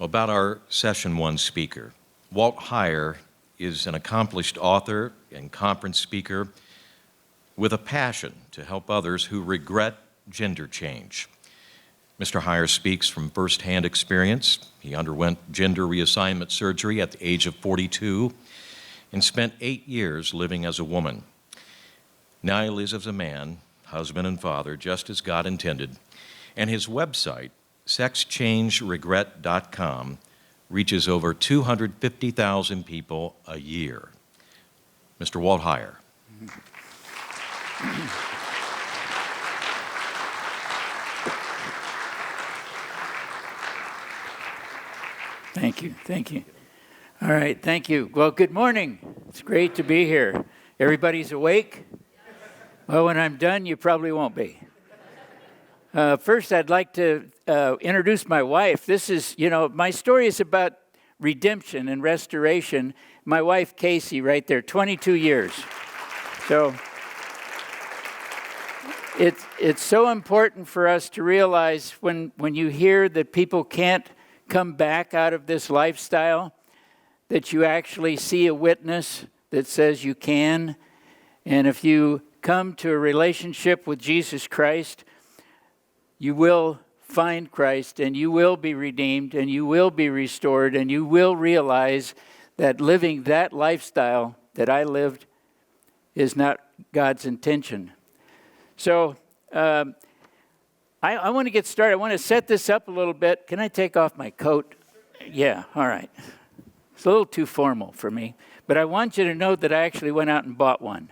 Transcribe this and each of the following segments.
About our Session 1 speaker, Walt Heyer is an accomplished author and conference speaker with a passion to help others who regret gender change. Mr. Heyer speaks from firsthand experience. He underwent gender reassignment surgery at the age of 42 and spent 8 years living as a woman. Now he lives as a man, husband and father, just as God intended, and his website, sexchangeregret.com, reaches over 250,000 people a year. Mr. Walt Heyer. Thank you. All right, thank you. Well, good morning. It's great to be here. Everybody's awake? Well, when I'm done, you probably won't be. First, I'd like to introduce my wife. This is, my story is about redemption and restoration. My wife, Casey, right there, 22 years. So it's so important for us to realize when you hear that people can't come back out of this lifestyle, that you actually see a witness that says you can. And if you come to a relationship with Jesus Christ, you will find Christ, and you will be redeemed, and you will be restored, and you will realize that living that lifestyle that I lived is not God's intention. So I want to get started. I want to set this up a little bit. Can I take off my coat? Yeah, all right. It's a little too formal for me, but I want you to know that I actually went out and bought one.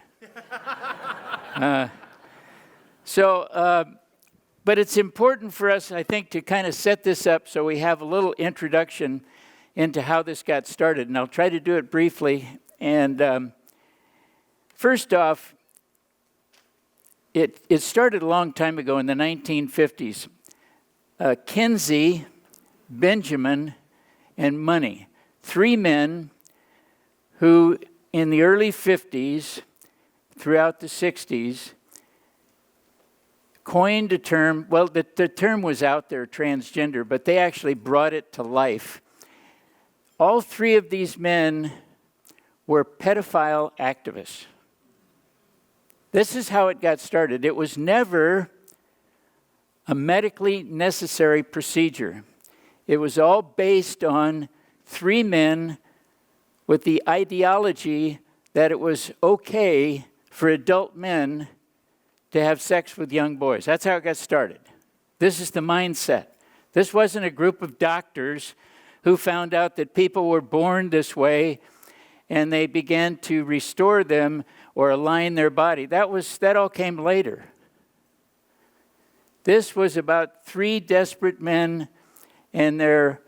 But it's important for us, I think, to kind of set this up so we have a little introduction into how this got started. And I'll try to do it briefly. And first off, it started a long time ago in the 1950s. Kinsey, Benjamin, and Money, 3 men who in the early 50s, throughout the 60s, coined a term. Well, the term was out there, transgender, but they actually brought it to life. All 3 of these men were pedophile activists. This is how it got started. It was never a medically necessary procedure. It was all based on 3 men with the ideology that it was okay for adult men to have sex with young boys. That's how it got started. This is the mindset. This wasn't a group of doctors who found out that people were born this way and they began to restore them or align their body. That all came later. This was about 3 desperate men and their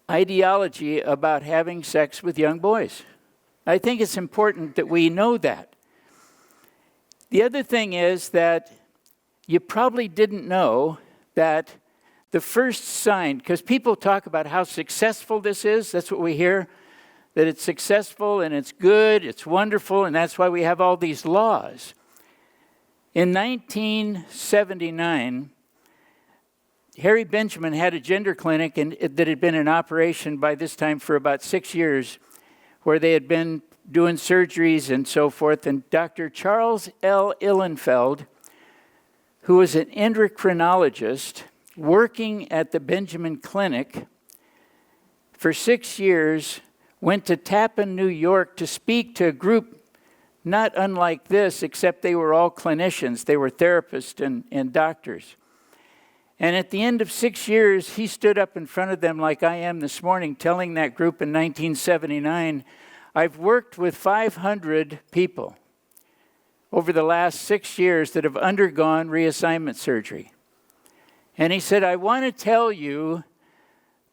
ideology about having sex with young boys. I think it's important that we know that. The other thing is that you probably didn't know that the first sign, because people talk about how successful this is, that's what we hear, that it's successful and it's good, it's wonderful, and that's why we have all these laws. In 1979, Harry Benjamin had a gender clinic that had been in operation by this time for about 6 years, where they had been doing surgeries and so forth. And Dr. Charles L. Ihlenfeld, who was an endocrinologist working at the Benjamin Clinic for 6 years, went to Tappan, New York to speak to a group not unlike this, except they were all clinicians. They were therapists and doctors. And at the end of 6 years, he stood up in front of them like I am this morning, telling that group in 1979, I've worked with 500 people over the last 6 years that have undergone reassignment surgery. And he said, I want to tell you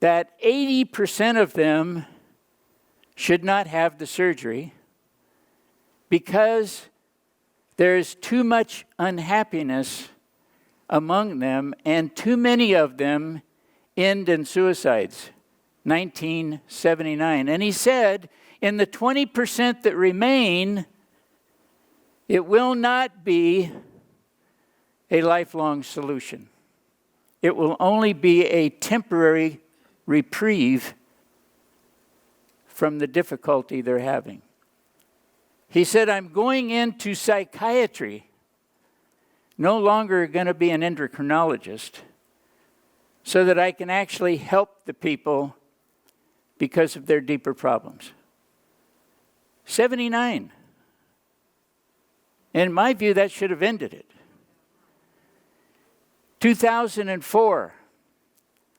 that 80% of them should not have the surgery because there's too much unhappiness among them, and too many of them end in suicides. 1979. And he said, in the 20% that remain, it will not be a lifelong solution. It will only be a temporary reprieve from the difficulty they're having. He said, I'm going into psychiatry, no longer going to be an endocrinologist, so that I can actually help the people because of their deeper problems. 79. In my view, that should have ended it. 2004,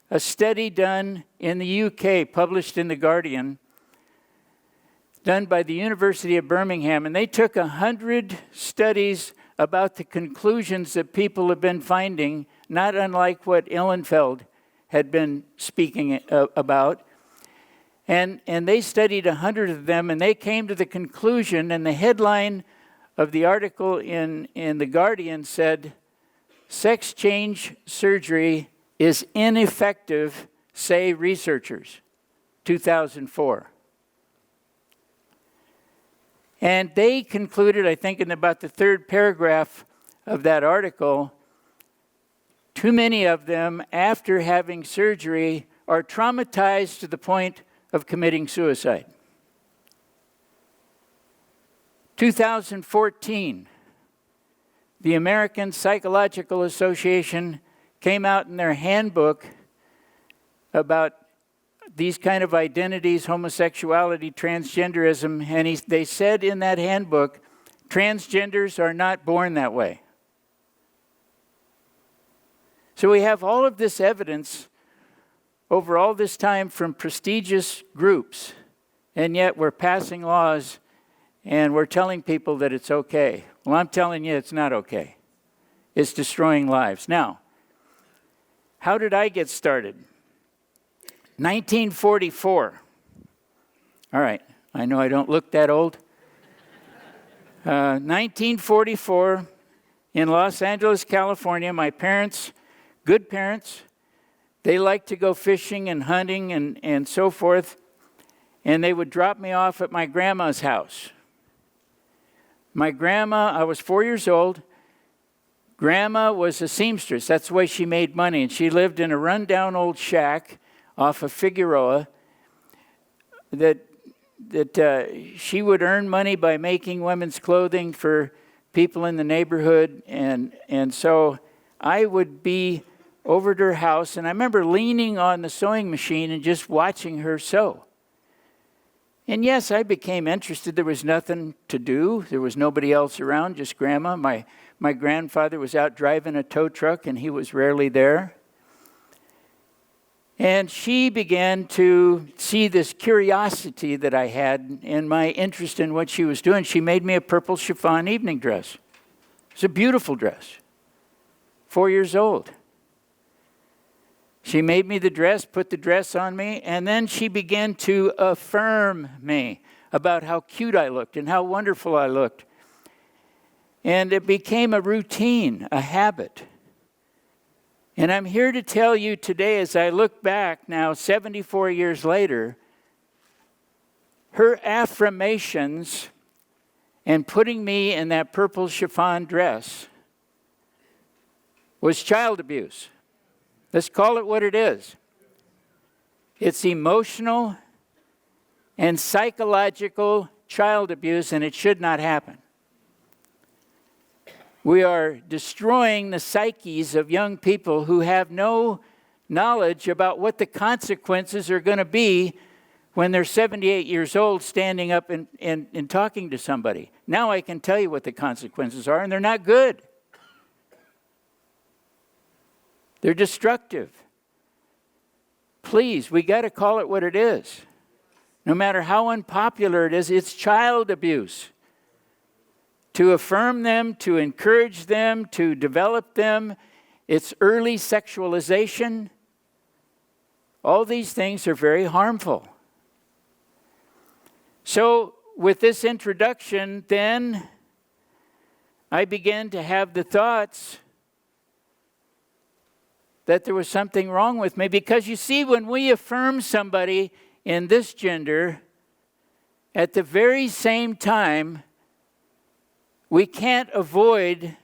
a study done in the UK, published in The Guardian, done by the University of Birmingham, and they took 100 studies about the conclusions that people have been finding, not unlike what Ihlenfeld had been speaking about. And they studied 100 of them, and they came to the conclusion, and the headline of the article in The Guardian said, sex change surgery is ineffective, say researchers, 2004. And they concluded, I think in about the third paragraph of that article, too many of them, after having surgery, are traumatized to the point of committing suicide. 2014, the American Psychological Association came out in their handbook about these kind of identities, homosexuality, transgenderism, and they said in that handbook, transgenders are not born that way. So we have all of this evidence over all this time from prestigious groups, and yet we're passing laws and we're telling people that it's okay. Well, I'm telling you it's not okay. It's destroying lives. Now, how did I get started? 1944. All right, I know I don't look that old. 1944 in Los Angeles, California. My parents, good parents, they liked to go fishing and hunting and so forth, and they would drop me off at my grandma's house. My grandma, I was 4 years old. Grandma was a seamstress. That's the way she made money, and she lived in a rundown old shack off of Figueroa that she would earn money by making women's clothing for people in the neighborhood, and so I would be over at her house, and I remember leaning on the sewing machine and just watching her sew. And yes, I became interested. There was nothing to do. There was nobody else around, just Grandma. My grandfather was out driving a tow truck, and he was rarely there. And she began to see this curiosity that I had and my interest in what she was doing. She made me a purple chiffon evening dress. It's a beautiful dress. 4 years old. She made me the dress, put the dress on me, and then she began to affirm me about how cute I looked and how wonderful I looked. And it became a routine, a habit. And I'm here to tell you today, as I look back now, 74 years later, her affirmations and putting me in that purple chiffon dress was child abuse. Let's call it what it is. It's emotional and psychological child abuse, and it should not happen. We are destroying the psyches of young people who have no knowledge about what the consequences are going to be when they're 78 years old standing up and talking to somebody. Now I can tell you what the consequences are, and they're not good. They're destructive. Please, we got to call it what it is. No matter how unpopular it is, it's child abuse. To affirm them, to encourage them, to develop them, it's early sexualization. All these things are very harmful. So, with this introduction, then, I began to have the thoughts that there was something wrong with me. Because you see, when we affirm somebody in this gender, at the very same time, we can't avoid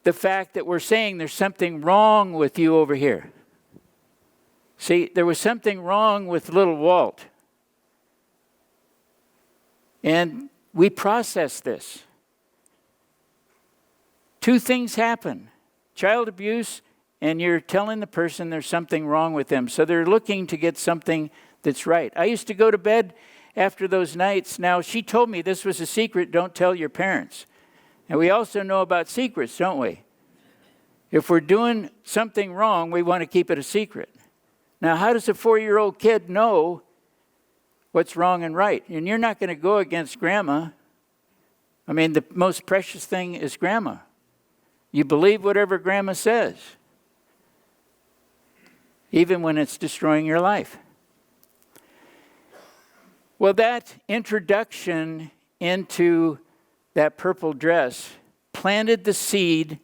the fact that we're saying there's something wrong with you over here. See, there was something wrong with little Walt. And we processed this. Two things happen. Child abuse, and you're telling the person there's something wrong with them. So they're looking to get something that's right. I used to go to bed after those nights. Now, she told me this was a secret, don't tell your parents. And we also know about secrets, don't we? If we're doing something wrong, we want to keep it a secret. Now, how does a 4-year-old kid know what's wrong and right? And you're not going to go against grandma. I mean, the most precious thing is grandma. You believe whatever grandma says, even when it's destroying your life. Well, that introduction into that purple dress planted the seed.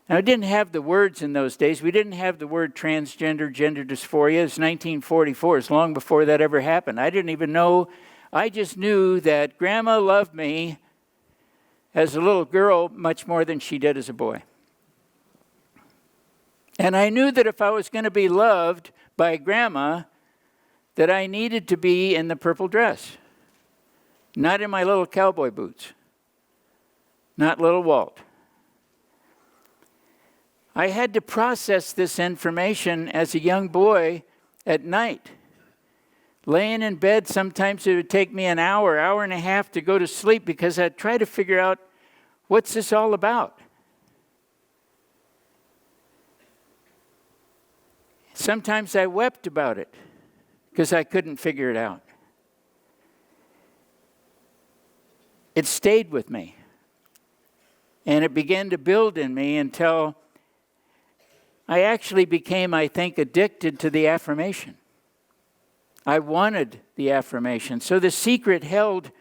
Now, it didn't have the words in those days. We didn't have the word transgender, gender dysphoria. It's 1944. It's long before that ever happened. I didn't even know. I just knew that grandma loved me as a little girl much more than she did as a boy. And I knew that if I was going to be loved by grandma, that I needed to be in the purple dress, not in my little cowboy boots, not little Walt. I had to process this information as a young boy at night. Laying in bed, sometimes it would take me an hour, hour and a half to go to sleep because I'd try to figure out, what's this all about? Sometimes I wept about it because I couldn't figure it out. It stayed with me. And it began to build in me until I actually became, I think, addicted to the affirmation. I wanted the affirmation. So the secret held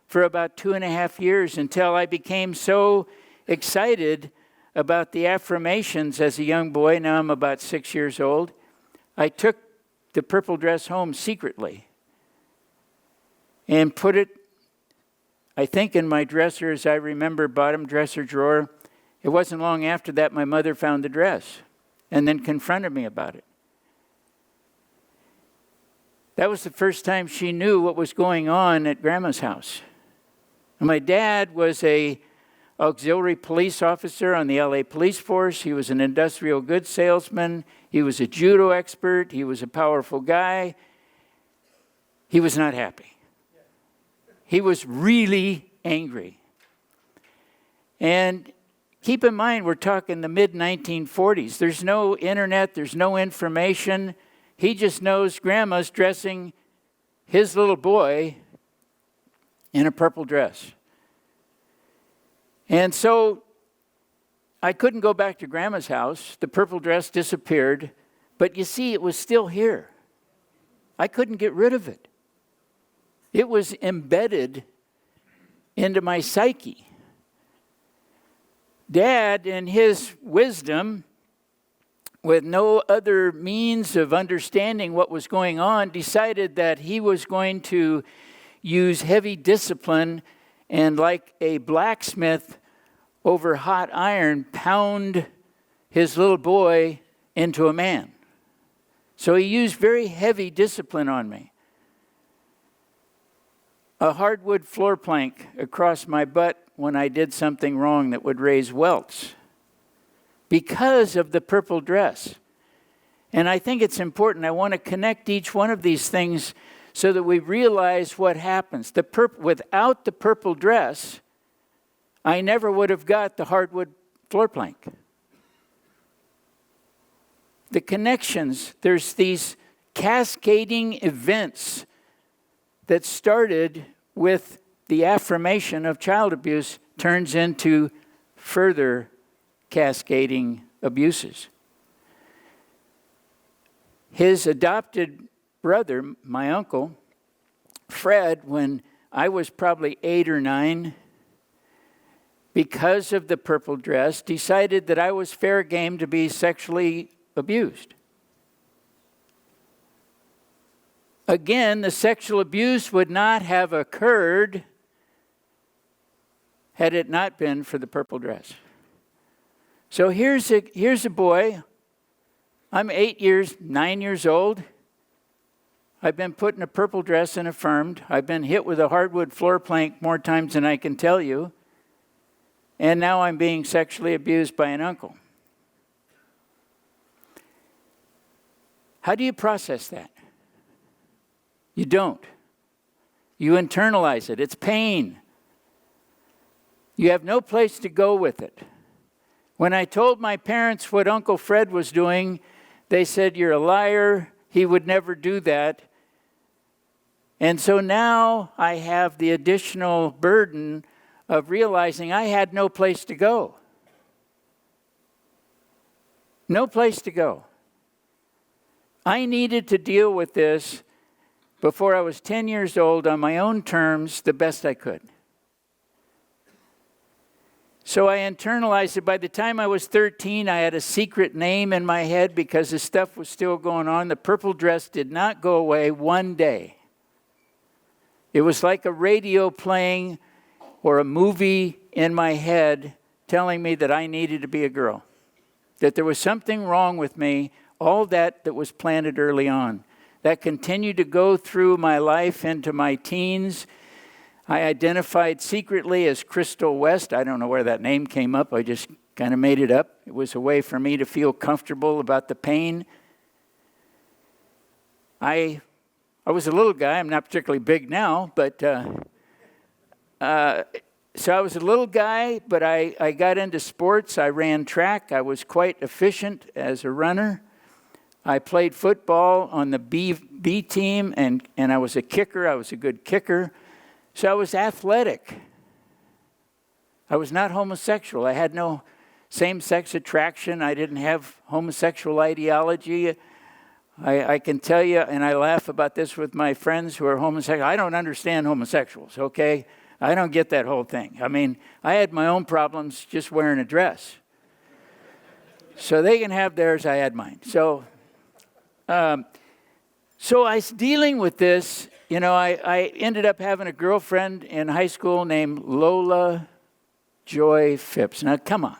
for about 2.5 years until I became so excited about the affirmations as a young boy. Now I'm about 6 years old. I took the purple dress home secretly and put it, I think, in my dresser, as I remember, bottom dresser drawer. It wasn't long after that my mother found the dress and then confronted me about it. That was the first time she knew what was going on at Grandma's house. And my dad was an auxiliary police officer on the LA police force. He was an industrial goods salesman. He was a judo expert. He was a powerful guy. He was not happy. He was really angry. And keep in mind, we're talking the mid-1940s. There's no internet. There's no information. He just knows Grandma's dressing his little boy in a purple dress. And so I couldn't go back to Grandma's house. The purple dress disappeared. But you see, it was still here. I couldn't get rid of it. It was embedded into my psyche. Dad, in his wisdom, with no other means of understanding what was going on, decided that he was going to use heavy discipline and, like a blacksmith over hot iron, pound his little boy into a man. So he used very heavy discipline on me. A hardwood floor plank across my butt when I did something wrong that would raise welts because of the purple dress. And I think it's important. I want to connect each one of these things so that we realize what happens. Without the purple dress, I never would have got the hardwood floor plank. The connections, there's these cascading events that started with the affirmation of child abuse turns into further cascading abuses. His adopted brother, my uncle, Fred, when I was probably 8 or 9, because of the purple dress, decided that I was fair game to be sexually abused. Again, the sexual abuse would not have occurred had it not been for the purple dress. So here's a boy. I'm 9 years old. I've been put in a purple dress and affirmed. I've been hit with a hardwood floor plank more times than I can tell you. And now I'm being sexually abused by an uncle. How do you process that? You don't. You internalize it. It's pain. You have no place to go with it. When I told my parents what Uncle Fred was doing, they said, "You're a liar. He would never do that." And so now I have the additional burden of realizing I had no place to go. No place to go. I needed to deal with this before I was 10 years old on my own terms the best I could. So I internalized it. By the time I was 13, I had a secret name in my head because the stuff was still going on. The purple dress did not go away one day. It was like a radio playing or a movie in my head telling me that I needed to be a girl, that there was something wrong with me, all that was planted early on. That continued to go through my life into my teens. I identified secretly as Crystal West. I don't know where that name came up. I just kind of made it up. It was a way for me to feel comfortable about the pain. I was a little guy. I'm not particularly big now, but so I was a little guy, but I got into sports. I ran track. I was quite efficient as a runner. I played football on the B team, and I was a kicker. I was a good kicker. So I was athletic. I was not homosexual. I had no same-sex attraction. I didn't have homosexual ideology. I can tell you, and I laugh about this with my friends who are homosexual, I don't understand homosexuals, okay? I don't get that whole thing. I mean, I had my own problems just wearing a dress. So they can have theirs, I had mine. So I was dealing with this. You know, I ended up having a girlfriend in high school named Lola Joy Phipps. Now, come on.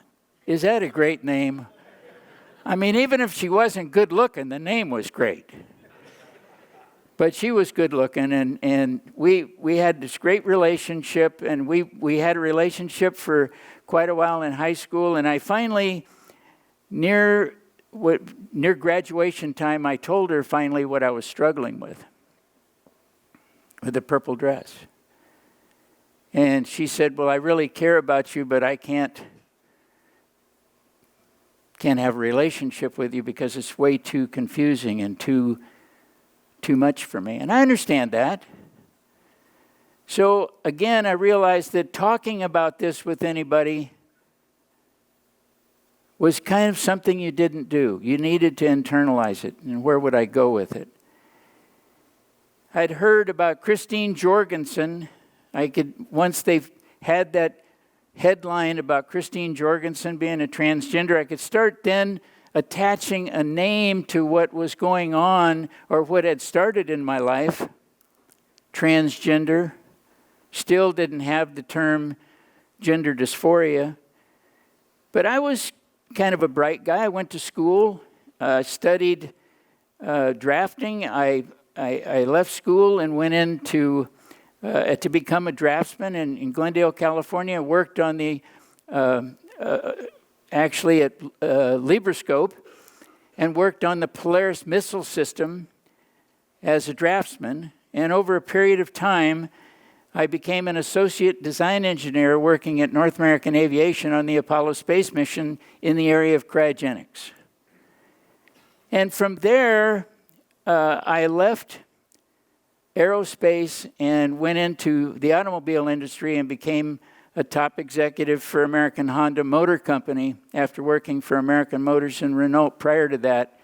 Is that a great name? I mean, even if she wasn't good looking, the name was great. But she was good looking, and we had this great relationship, and we had a relationship for quite a while in high school, and I finally, near graduation time, I told her finally what I was struggling with the purple dress. And she said, "Well, I really care about you, but I can't have a relationship with you because it's way too confusing and too much for me." And I understand that. So again, I realized that talking about this with anybody was kind of something you didn't do. You needed to internalize it. And where would I go with it? I'd heard about Christine Jorgensen. Once they've had that headline about Christine Jorgensen being a transgender, I could start then attaching a name to what was going on or what had started in my life. Transgender. Still didn't have the term gender dysphoria. But I was kind of a bright guy. I went to school, studied drafting. I left school and went into to become a draftsman in Glendale, California. I worked on actually at Libroscope, and worked on the Polaris missile system as a draftsman. And over a period of time, I became an associate design engineer working at North American Aviation on the Apollo space mission in the area of cryogenics. And from there, I left aerospace and went into the automobile industry and became a top executive for American Honda Motor Company after working for American Motors and Renault prior to that,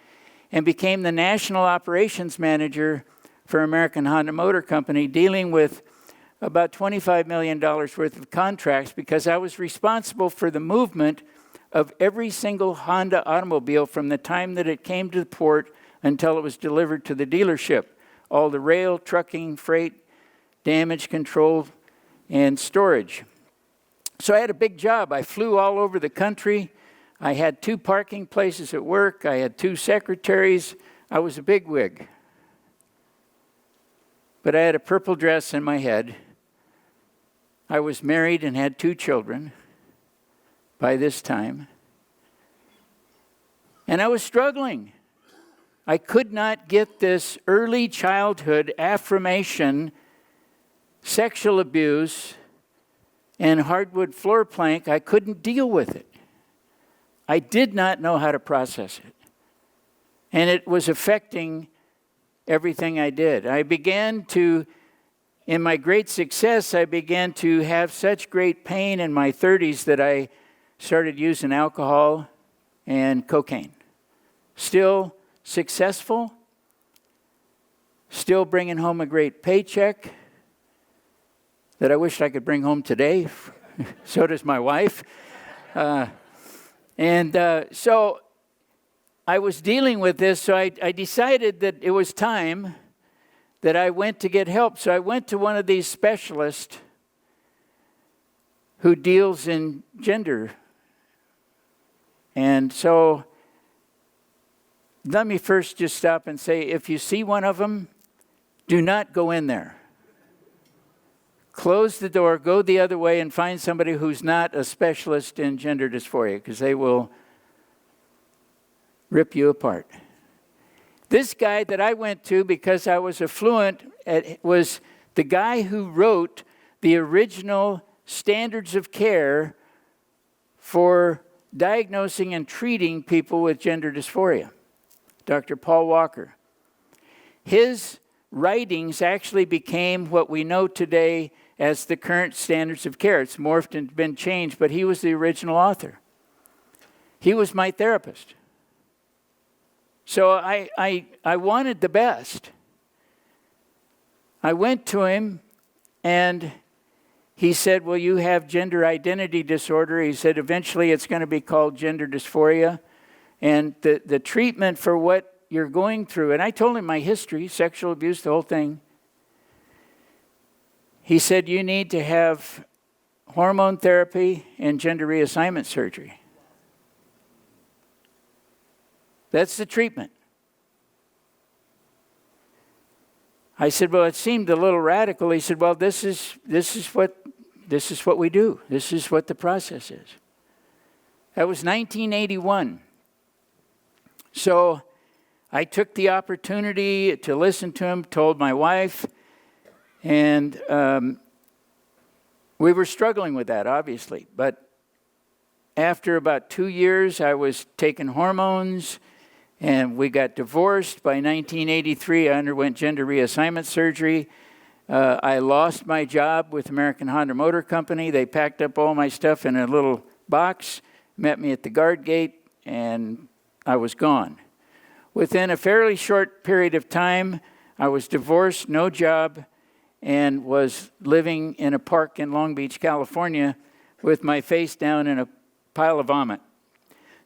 and became the national operations manager for American Honda Motor Company, dealing with about $25 million worth of contracts because I was responsible for the movement of every single Honda automobile from the time that it came to the port until it was delivered to the dealership. All the rail, trucking, freight, damage control, and storage. So I had a big job. I flew all over the country. I had 2 parking places at work. I had 2 secretaries. I was a bigwig. But I had a purple dress in my head. I was married and had 2 children by this time. And I was struggling. I could not get this early childhood affirmation, sexual abuse, and hardwood floor plank. I couldn't deal with it. I did not know how to process it. And it was affecting everything I did. I began to, in my great success, I began to have such great pain in my 30s that I started using alcohol and cocaine. Still successful, still bringing home a great paycheck that I wished I could bring home today. So does my wife. So I was dealing with this, so I decided that it was time that I went to get help. So I went to one of these specialists who deals in gender. And so let me first just stop and say, if you see one of them, do not go in there. Close the door, go the other way, and find somebody who's not a specialist in gender dysphoria, because they will rip you apart. This guy that I went to, because I was affluent, was the guy who wrote the original standards of care for diagnosing and treating people with gender dysphoria, Dr. Paul Walker. His writings actually became what we know today as the current standards of care. It's morphed and been changed, but he was the original author. He was my therapist. So I wanted the best. I went to him, and he said, well, you have gender identity disorder. He said, eventually it's going to be called gender dysphoria. And the treatment for what you're going through, and I told him my history, sexual abuse, the whole thing. He said, you need to have hormone therapy and gender reassignment surgery. That's the treatment. I said, well, it seemed a little radical. He said, well, this is what we do. This is what the process is. That was 1981. So I took the opportunity to listen to him, told my wife, and we were struggling with that, obviously. But after about 2 years, I was taking hormones, and we got divorced. By 1983, I underwent gender reassignment surgery. I lost my job with American Honda Motor Company. They packed up all my stuff in a little box, met me at the guard gate, and I was gone. Within a fairly short period of time, I was divorced, no job, and was living in a park in Long Beach, California, with my face down in a pile of vomit.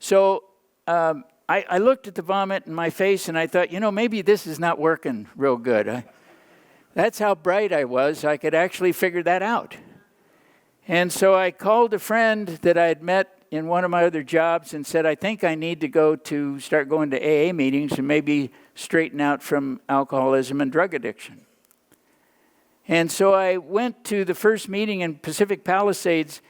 So I looked at the vomit in my face, and I thought, maybe this is not working real good. That's how bright I was. I could actually figure that out. And so I called a friend that I had met in one of my other jobs and said, I think I need to start going to AA meetings and maybe straighten out from alcoholism and drug addiction. And so I went to the first meeting in Pacific Palisades,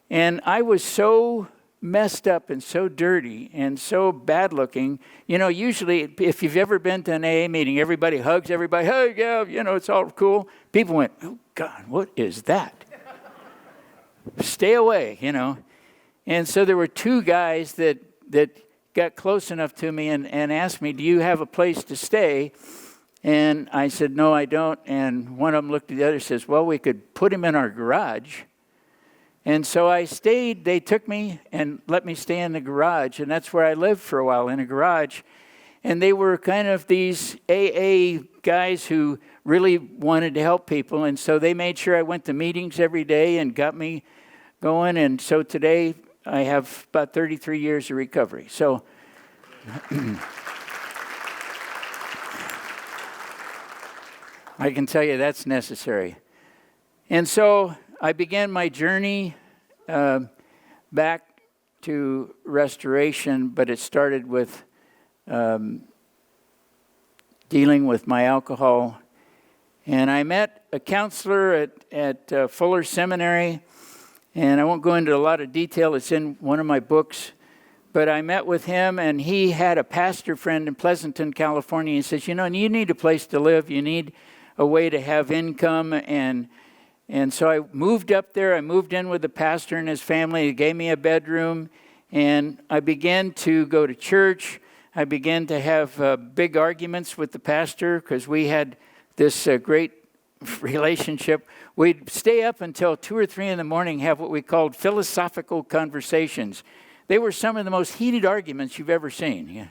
and I was so messed up and so dirty and so bad looking. Usually if you've ever been to an AA meeting, everybody hugs everybody. Hey, yeah, it's all cool. People went, oh, God, what is that? Stay away, And so there were 2 guys that got close enough to me and asked me, do you have a place to stay? And I said, no, I don't. And one of them looked at the other and says, well, we could put him in our garage. And so I stayed. They took me and let me stay in the garage. And that's where I lived for a while, in a garage. And they were kind of these AA guys who really wanted to help people. And so they made sure I went to meetings every day and got me going. And so today I have about 33 years of recovery. So I can tell you that's necessary. And so I began my journey back to restoration, but it started with dealing with my alcohol. And I met a counselor at Fuller Seminary, and I won't go into a lot of detail. It's in one of my books. But I met with him, and he had a pastor friend in Pleasanton, California. He says, you need a place to live. You need a way to have income. And so I moved up there. I moved in with the pastor and his family. He gave me a bedroom, and I began to go to church. I began to have big arguments with the pastor because we had this great relationship. We'd stay up until 2 or 3 in the morning, have what we called philosophical conversations. They were some of the most heated arguments you've ever seen. Yeah.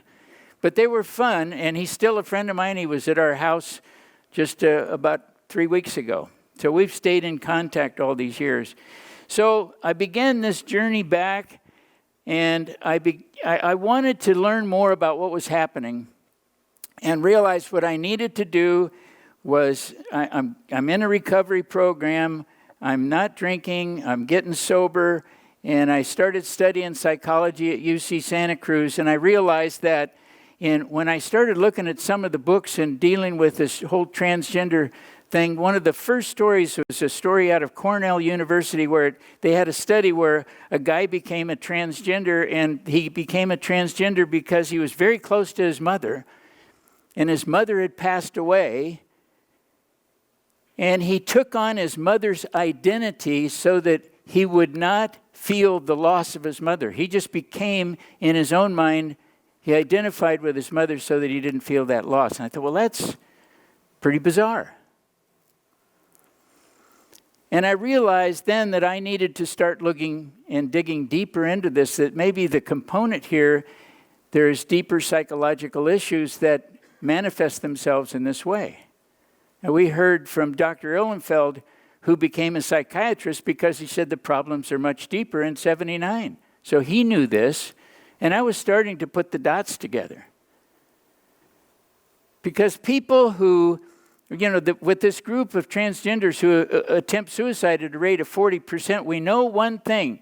But they were fun, and he's still a friend of mine. He was at our house just about 3 weeks ago. So we've stayed in contact all these years. So I began this journey back, and I wanted to learn more about what was happening and realized what I needed to do was I'm in a recovery program. I'm not drinking. I'm getting sober. And I started studying psychology at UC Santa Cruz, and I realized that when I started looking at some of the books and dealing with this whole transgender thing, one of the first stories was a story out of Cornell University where they had a study where a guy became a transgender, and he became a transgender because he was very close to his mother, and his mother had passed away, and he took on his mother's identity so that he would not feel the loss of his mother. He just became, in his own mind, he identified with his mother so that he didn't feel that loss. And I thought, well, that's pretty bizarre. And I realized then that I needed to start looking and digging deeper into this, that maybe the component here, there's deeper psychological issues that manifest themselves in this way. And we heard from Dr. Ihlenfeld, who became a psychiatrist because he said the problems are much deeper in 79. So he knew this, and I was starting to put the dots together. Because people who, with this group of transgenders who attempt suicide at a rate of 40%, we know one thing.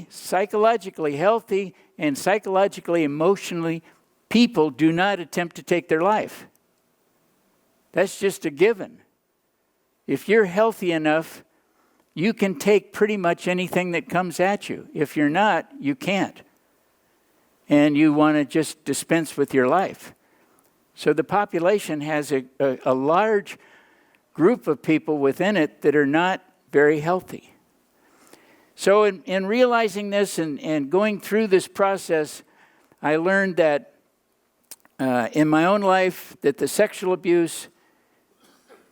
Psychologically healthy, and psychologically, emotionally, people do not attempt to take their life. That's just a given. If you're healthy enough, you can take pretty much anything that comes at you. If you're not, you can't. And you want to just dispense with your life. So the population has a large group of people within it that are not very healthy. So in realizing this and going through this process, I learned that in my own life that the sexual abuse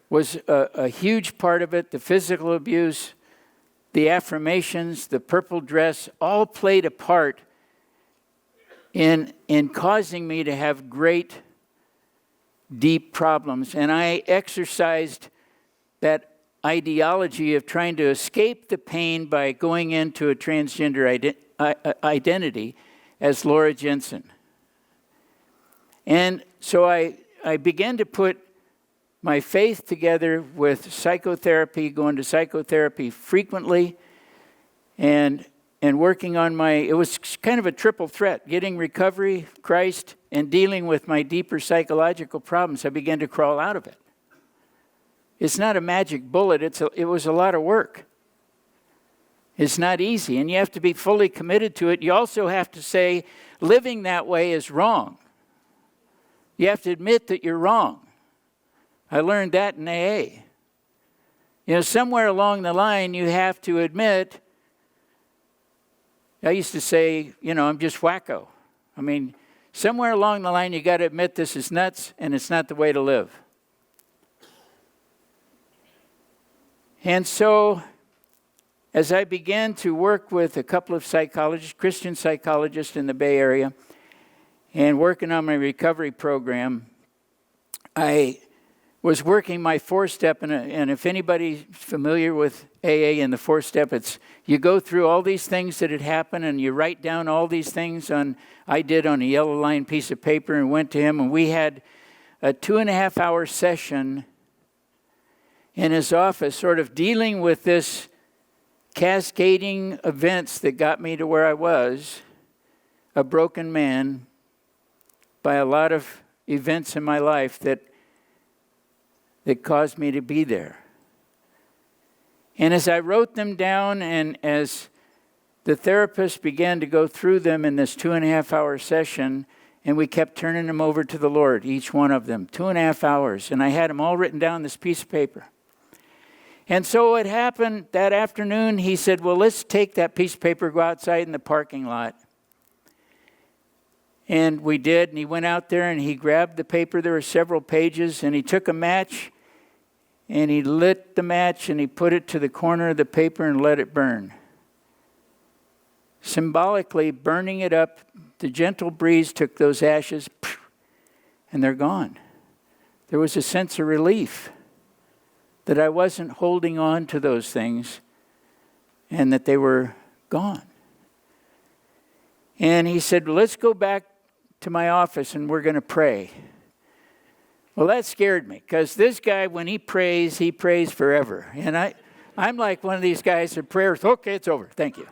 was a huge part of it. The physical abuse, the affirmations, the purple dress, all played a part in causing me to have great, deep problems. And I exercised that ideology of trying to escape the pain by going into a transgender identity as Laura Jensen. And so I began to put my faith together with psychotherapy, going to psychotherapy frequently, and working on it was kind of a triple threat, getting recovery, Christ, and dealing with my deeper psychological problems. I began to crawl out of it. It's not a magic bullet, it was a lot of work. It's not easy, and you have to be fully committed to it. You also have to say, living that way is wrong. You have to admit that you're wrong. I learned that in AA. Somewhere along the line, you have to admit, I used to say, I'm just wacko. Somewhere along the line, you got to admit this is nuts and it's not the way to live. And so, as I began to work with a couple of psychologists, Christian psychologists in the Bay Area, and working on my recovery program, I was working my 4-step, and if anybody's familiar with AA and the 4-step, it's you go through all these things that had happened, and you write down all these things I did on a yellow line piece of paper, and went to him, and we had a 2.5-hour session in his office, sort of dealing with this cascading events that got me to where I was, a broken man, by a lot of events in my life that caused me to be there. And as I wrote them down, and as the therapist began to go through them in this 2.5-hour session, and we kept turning them over to the Lord, each one of them, 2.5 hours. And I had them all written down on this piece of paper. And so what happened that afternoon, he said, well, let's take that piece of paper, go outside in the parking lot. And we did, and he went out there and he grabbed the paper. There were several pages, and he took a match, and he lit the match, and he put it to the corner of the paper and let it burn. Symbolically burning it up, the gentle breeze took those ashes, and they're gone. There was a sense of relief that I wasn't holding on to those things and that they were gone. And he said, let's go back to my office and we're going to pray. Well, that scared me, because this guy, when he prays forever. And I'm like one of these guys that prayers, okay, it's over, thank you.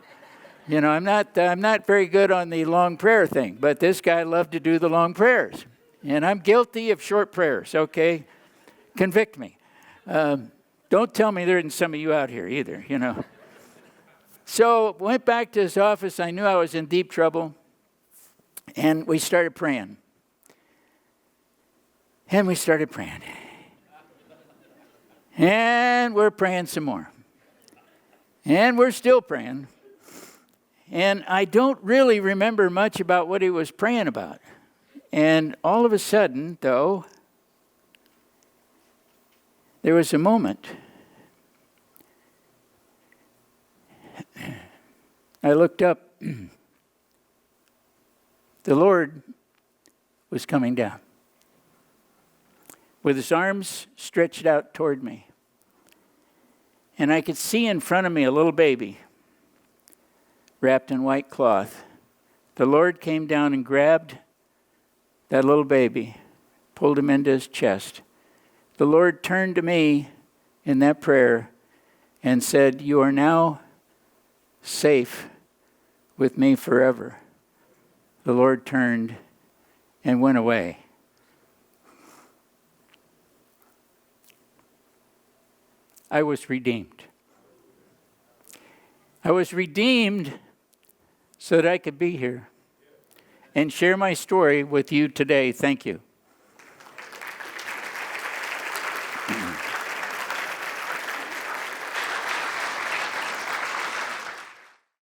You know, I'm not very good on the long prayer thing, but this guy loved to do the long prayers. And I'm guilty of short prayers, okay? Convict me. Don't tell me there isn't some of you out here either, you know. So went back to his office. I knew I was in deep trouble. And we started praying. And we started praying. And we're praying some more. And we're still praying. And I don't really remember much about what he was praying about. And all of a sudden, though, there was a moment. I looked up. The Lord was coming down with his arms stretched out toward me. And I could see in front of me a little baby wrapped in white cloth. The Lord came down and grabbed that little baby, pulled him into his chest. The Lord turned to me in that prayer and said, you are now safe with me forever. The Lord turned and went away. I was redeemed. I was redeemed so that I could be here and share my story with you today. Thank you.